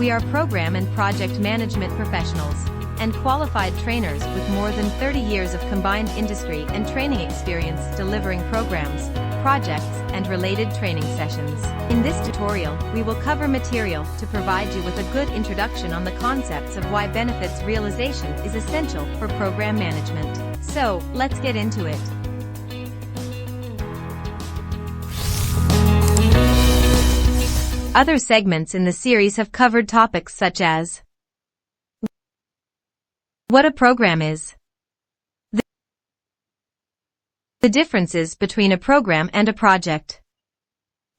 We are program and project management professionals and qualified trainers with more than 30 years of combined industry and training experience delivering programs, projects, and related training sessions. In this tutorial, we will cover material to provide you with a good introduction on the concepts of why benefits realization is essential for program management. So, let's get into it. Other segments in the series have covered topics such as what a program is, the differences between a program and a project,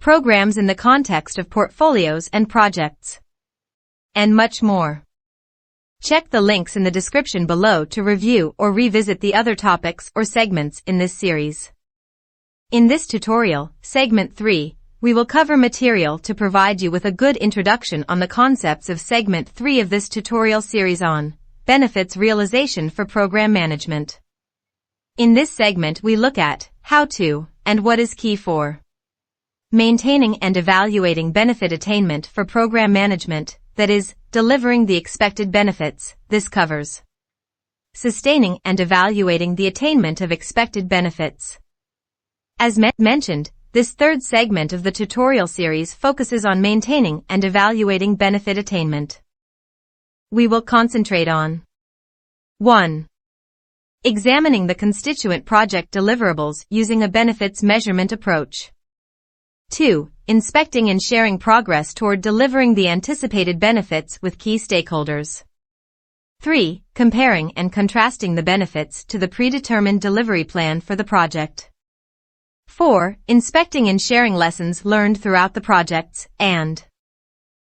programs in the context of portfolios and projects, and much more. Check the links in the description below to review or revisit the other topics or segments in this series. In this tutorial, Segment 3, we will cover material to provide you with a good introduction on the concepts of Segment 3 of this tutorial series on benefits realization for program management. In this segment we look at how to and what is key for maintaining and evaluating benefit attainment for program management, that is, delivering the expected benefits. This covers sustaining and evaluating the attainment of expected benefits. As mentioned, this third segment of the tutorial series focuses on maintaining and evaluating benefit attainment. We will concentrate on 1. Examining the constituent project deliverables using a benefits measurement approach. 2. Inspecting and sharing progress toward delivering the anticipated benefits with key stakeholders. 3. Comparing and contrasting the benefits to the predetermined delivery plan for the project. 4. Inspecting and sharing lessons learned throughout the projects, and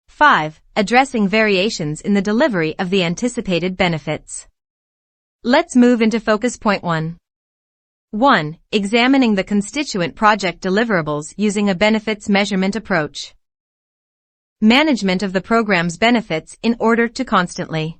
5. Addressing variations in the delivery of the anticipated benefits. Let's move into focus point 1. 1. Examining the constituent project deliverables using a benefits measurement approach. Management of the program's benefits in order to constantly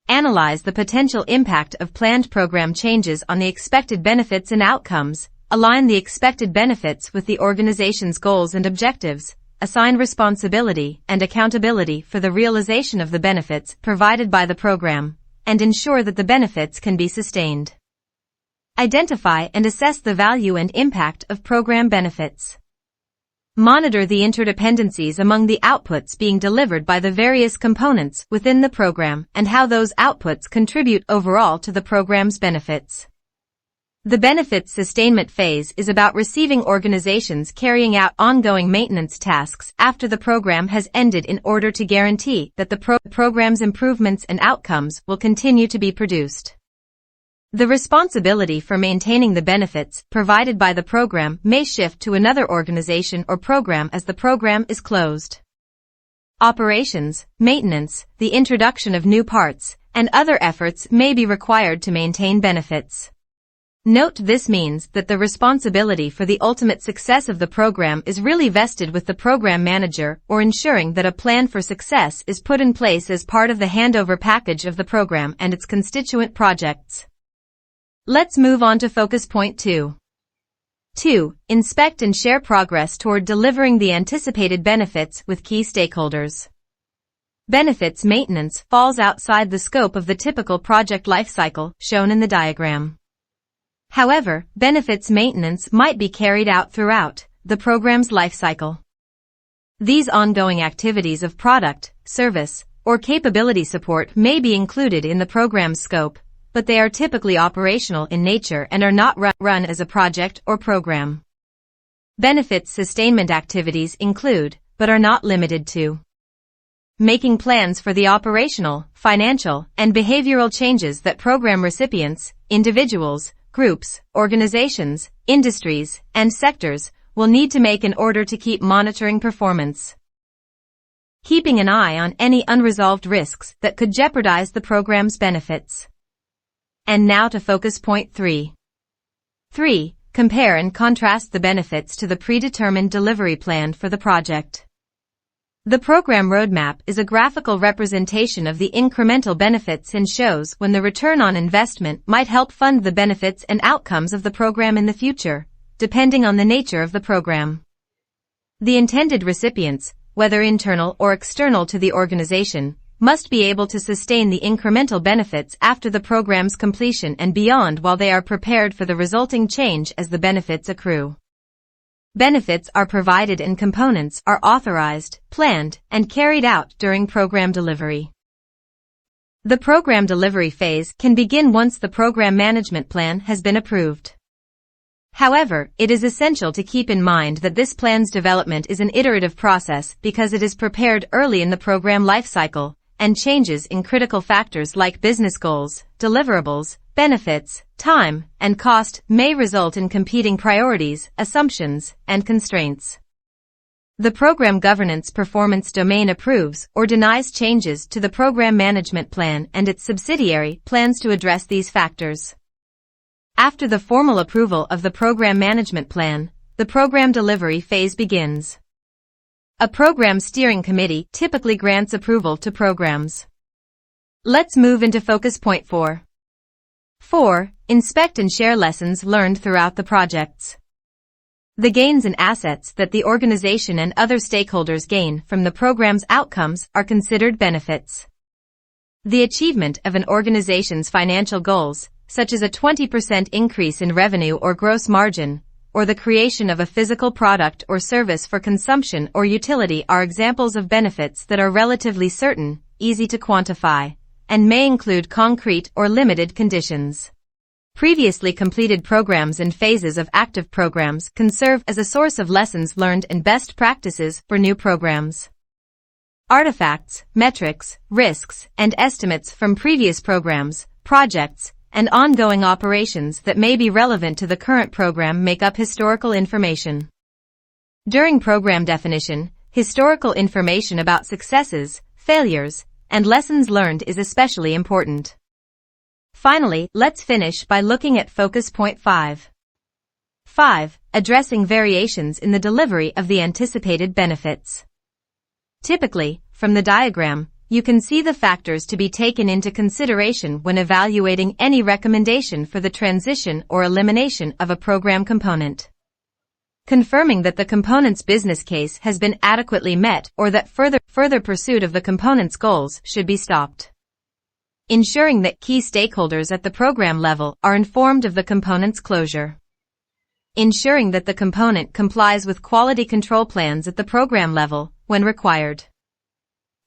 analyze the potential impact of planned program changes on the expected benefits and outcomes, align the expected benefits with the organization's goals and objectives, assign responsibility and accountability for the realization of the benefits provided by the program, and ensure that the benefits can be sustained. Identify and assess the value and impact of program benefits. Monitor the interdependencies among the outputs being delivered by the various components within the program and how those outputs contribute overall to the program's benefits. The benefits sustainment phase is about receiving organizations carrying out ongoing maintenance tasks after the program has ended in order to guarantee that the program's improvements and outcomes will continue to be produced. The responsibility for maintaining the benefits provided by the program may shift to another organization or program as the program is closed. Operations, maintenance, the introduction of new parts, and other efforts may be required to maintain benefits. Note this means that the responsibility for the ultimate success of the program is really vested with the program manager or ensuring that a plan for success is put in place as part of the handover package of the program and its constituent projects. Let's move on to focus point 2. 2. Inspect and share progress toward delivering the anticipated benefits with key stakeholders. Benefits maintenance falls outside the scope of the typical project lifecycle shown in the diagram. However, benefits maintenance might be carried out throughout the program's lifecycle. These ongoing activities of product, service, or capability support may be included in the program's scope, but they are typically operational in nature and are not run as a project or program. Benefits sustainment activities include, but are not limited to, making plans for the operational, financial, and behavioral changes that program recipients, individuals, groups, organizations, industries, and sectors will need to make in order to keep monitoring performance. Keeping an eye on any unresolved risks that could jeopardize the program's benefits. And now to focus point 3. 3. Compare and contrast the benefits to the predetermined delivery plan for the project. The program roadmap is a graphical representation of the incremental benefits and shows when the return on investment might help fund the benefits and outcomes of the program in the future, depending on the nature of the program. The intended recipients, whether internal or external to the organization, must be able to sustain the incremental benefits after the program's completion and beyond while they are prepared for the resulting change as the benefits accrue. Benefits are provided and components are authorized, planned, and carried out during program delivery. The program delivery phase can begin once the program management plan has been approved. However, it is essential to keep in mind that this plan's development is an iterative process because it is prepared early in the program lifecycle, and changes in critical factors like business goals, deliverables, benefits, time, and cost may result in competing priorities, assumptions, and constraints. The program governance performance domain approves or denies changes to the program management plan, and its subsidiary plans to address these factors. After the formal approval of the program management plan, the program delivery phase begins. A program steering committee typically grants approval to programs. Let's move into focus point 4. 4. Inspect and share lessons learned throughout the projects. The gains and assets that the organization and other stakeholders gain from the program's outcomes are considered benefits. The achievement of an organization's financial goals, such as a 20% increase in revenue or gross margin, or the creation of a physical product or service for consumption or utility, are examples of benefits that are relatively certain, easy to quantify, and may include concrete or limited conditions. Previously completed programs and phases of active programs can serve as a source of lessons learned and best practices for new programs. Artifacts, metrics, risks, and estimates from previous programs, projects, and ongoing operations that may be relevant to the current program make up historical information. During program definition, historical information about successes, failures, and lessons learned is especially important. Finally, let's finish by looking at focus point 5. 5. Addressing variations in the delivery of the anticipated benefits. Typically, from the diagram, you can see the factors to be taken into consideration when evaluating any recommendation for the transition or elimination of a program component. Confirming that the component's business case has been adequately met or that further pursuit of the component's goals should be stopped. Ensuring that key stakeholders at the program level are informed of the component's closure. Ensuring that the component complies with quality control plans at the program level, when required.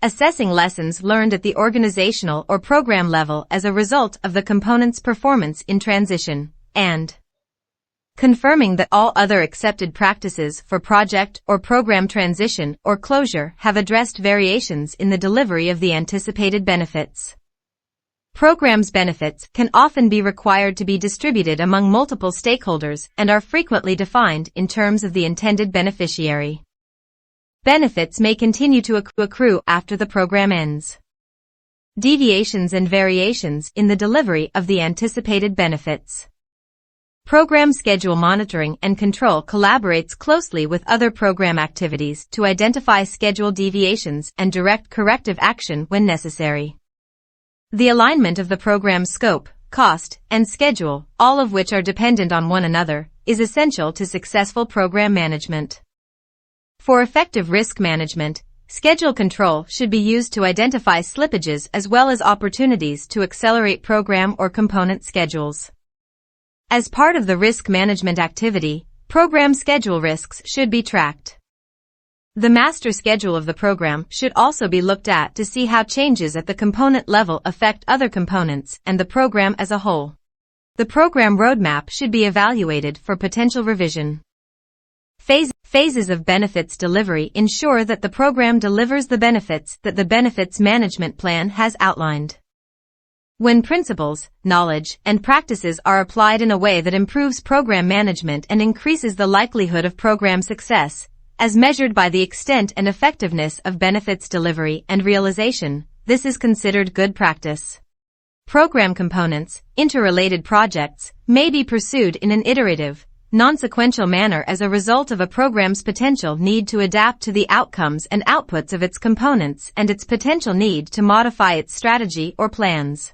Assessing lessons learned at the organizational or program level as a result of the component's performance in transition, and confirming that all other accepted practices for project or program transition or closure have addressed variations in the delivery of the anticipated benefits. Programs' benefits can often be required to be distributed among multiple stakeholders and are frequently defined in terms of the intended beneficiary. Benefits may continue to accrue after the program ends. Deviations and variations in the delivery of the anticipated benefits. Program schedule monitoring and control collaborates closely with other program activities to identify schedule deviations and direct corrective action when necessary. The alignment of the program's scope, cost, and schedule, all of which are dependent on one another, is essential to successful program management. For effective risk management, schedule control should be used to identify slippages as well as opportunities to accelerate program or component schedules. As part of the risk management activity, program schedule risks should be tracked. The master schedule of the program should also be looked at to see how changes at the component level affect other components and the program as a whole. The program roadmap should be evaluated for potential revision. Phases of benefits delivery ensure that the program delivers the benefits that the benefits management plan has outlined. When principles, knowledge, and practices are applied in a way that improves program management and increases the likelihood of program success, as measured by the extent and effectiveness of benefits delivery and realization, this is considered good practice. Program components, interrelated projects, may be pursued in an iterative, non-sequential manner as a result of a program's potential need to adapt to the outcomes and outputs of its components and its potential need to modify its strategy or plans.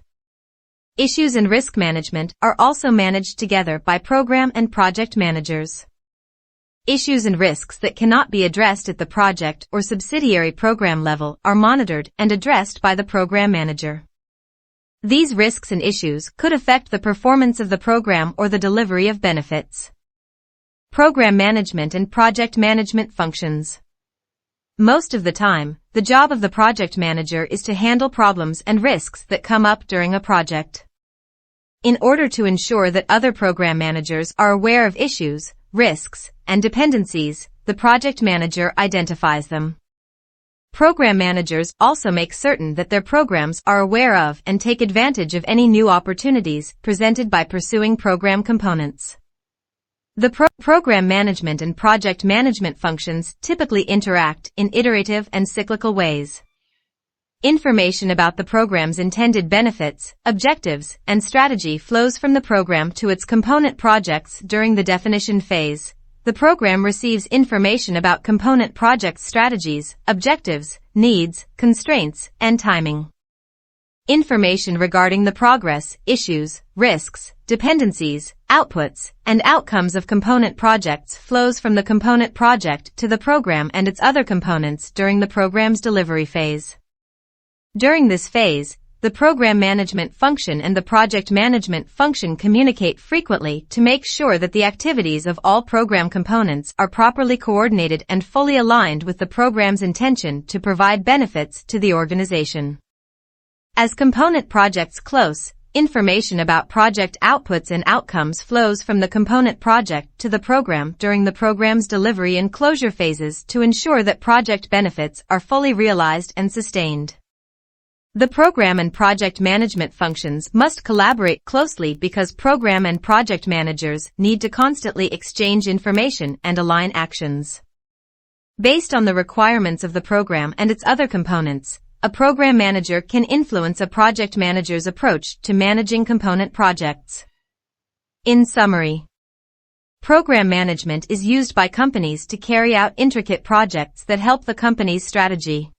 Issues and risk management are also managed together by program and project managers. Issues and risks that cannot be addressed at the project or subsidiary program level are monitored and addressed by the program manager. These risks and issues could affect the performance of the program or the delivery of benefits. Program management and project management functions. Most of the time, the job of the project manager is to handle problems and risks that come up during a project. In order to ensure that other program managers are aware of issues, risks, and dependencies, the project manager identifies them. Program managers also make certain that their programs are aware of and take advantage of any new opportunities presented by pursuing program components. The program management and project management functions typically interact in iterative and cyclical ways. Information about the program's intended benefits, objectives, and strategy flows from the program to its component projects during the definition phase. The program receives information about component project strategies, objectives, needs, constraints, and timing. Information regarding the progress, issues, risks, dependencies, outputs, and outcomes of component projects flows from the component project to the program and its other components during the program's delivery phase. During this phase, the program management function and the project management function communicate frequently to make sure that the activities of all program components are properly coordinated and fully aligned with the program's intention to provide benefits to the organization. As component projects close, information about project outputs and outcomes flows from the component project to the program during the program's delivery and closure phases to ensure that project benefits are fully realized and sustained. The program and project management functions must collaborate closely because program and project managers need to constantly exchange information and align actions. Based on the requirements of the program and its other components, a program manager can influence a project manager's approach to managing component projects. In summary, program management is used by companies to carry out intricate projects that help the company's strategy.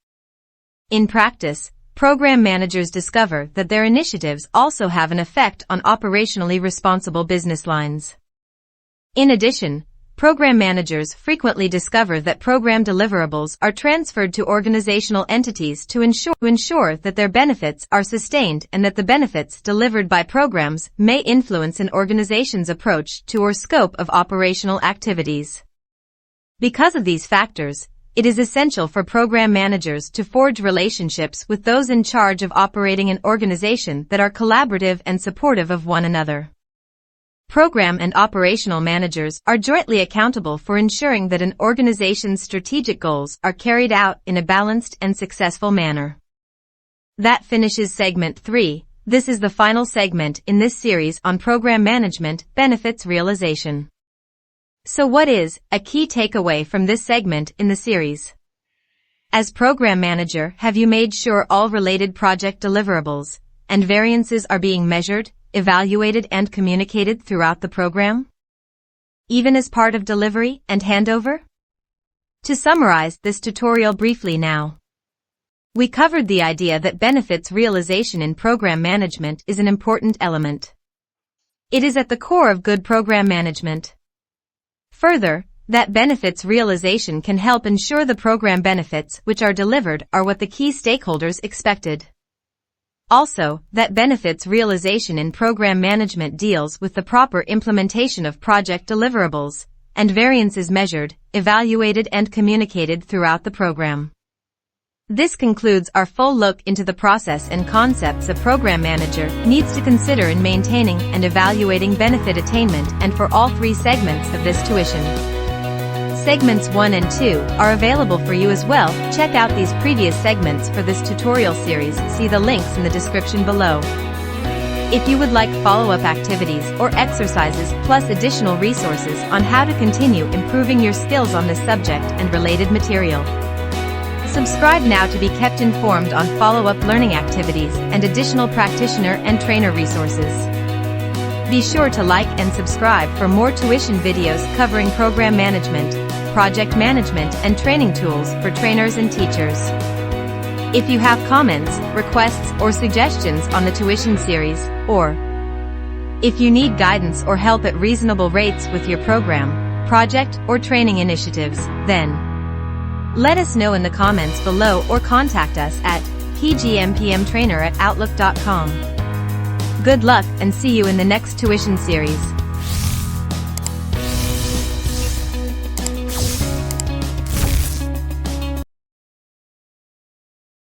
In practice, program managers discover that their initiatives also have an effect on operationally responsible business lines. In addition, program managers frequently discover that program deliverables are transferred to organizational entities to ensure that their benefits are sustained and that the benefits delivered by programs may influence an organization's approach to or scope of operational activities. Because of these factors, it is essential for program managers to forge relationships with those in charge of operating an organization that are collaborative and supportive of one another. Program and operational managers are jointly accountable for ensuring that an organization's strategic goals are carried out in a balanced and successful manner. That finishes segment 3. This is the final segment in this series on program management, benefits realization. So what is a key takeaway from this segment in the series? As program manager, have you made sure all related project deliverables and variances are being measured, evaluated and communicated throughout the program? Even as part of delivery and handover? To summarize this tutorial briefly now. We covered the idea that benefits realization in program management is an important element. It is at the core of good program management. Further, that benefits realization can help ensure the program benefits which are delivered are what the key stakeholders expected. Also, that benefits realization in program management deals with the proper implementation of project deliverables, and variances measured, evaluated and communicated throughout the program. This concludes our full look into the process and concepts a program manager needs to consider in maintaining and evaluating benefit attainment and for all 3 segments of this tuition. Segments 1 and 2 are available for you as well. Check out these previous segments for this tutorial series. See the links in the description below. If you would like follow-up activities or exercises plus additional resources on how to continue improving your skills on this subject and related material, subscribe now to be kept informed on follow-up learning activities and additional practitioner and trainer resources. Be sure to like and subscribe for more tuition videos covering program management, project management and training tools for trainers and teachers. If you have comments, requests or suggestions on the tuition series, or if you need guidance or help at reasonable rates with your program, project, or training initiatives, then let us know in the comments below or contact us at pgmpmtrainer@outlook.com. Good luck and see you in the next tuition series.